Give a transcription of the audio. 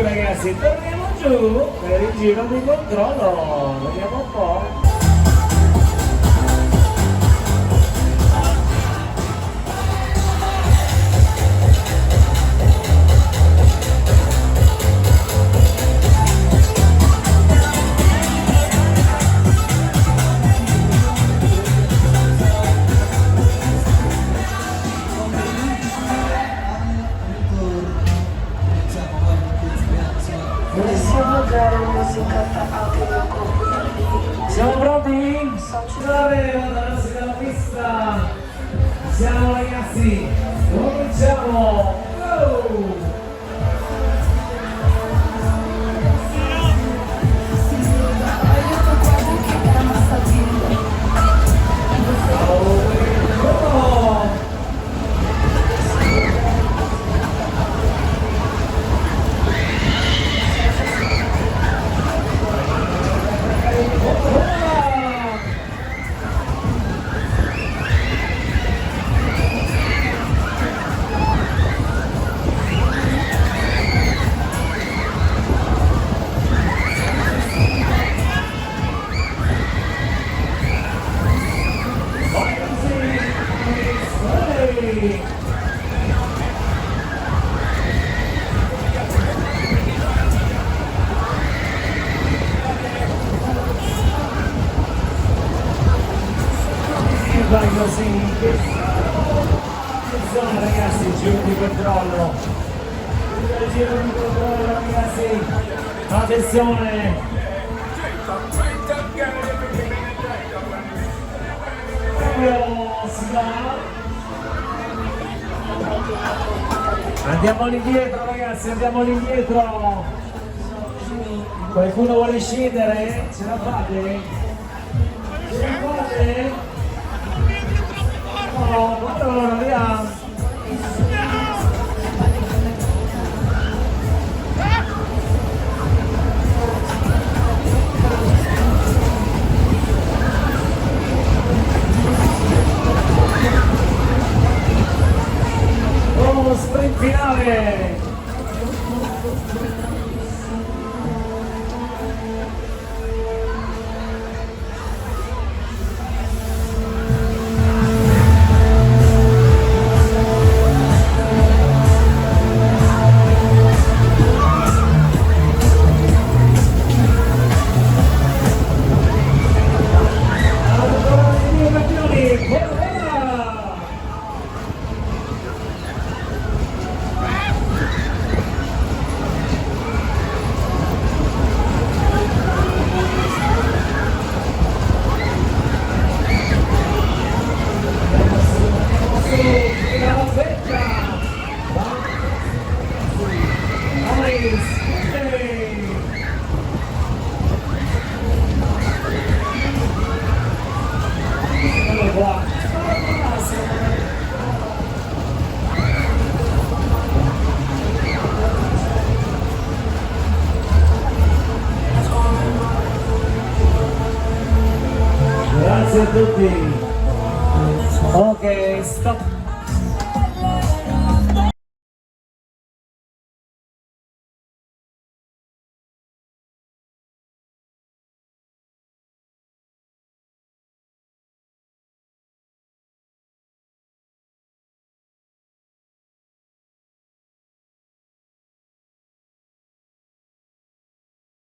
ragazzi, torniamo giù per il giro di controllo, vediamo un po'. Siamo pronti? Arriva la nostra pista. Siamo ragazzi, cominciamo! Go! Vai così, attenzione ragazzi, giro di controllo, giro di controllo ragazzi, attenzione, andiamo all'indietro ragazzi, andiamo all'indietro, qualcuno vuole scendere? Ce la fate? Ce la fate? Allora, via! Oh, sprint finale! Grazie a tutti. Ok, stop.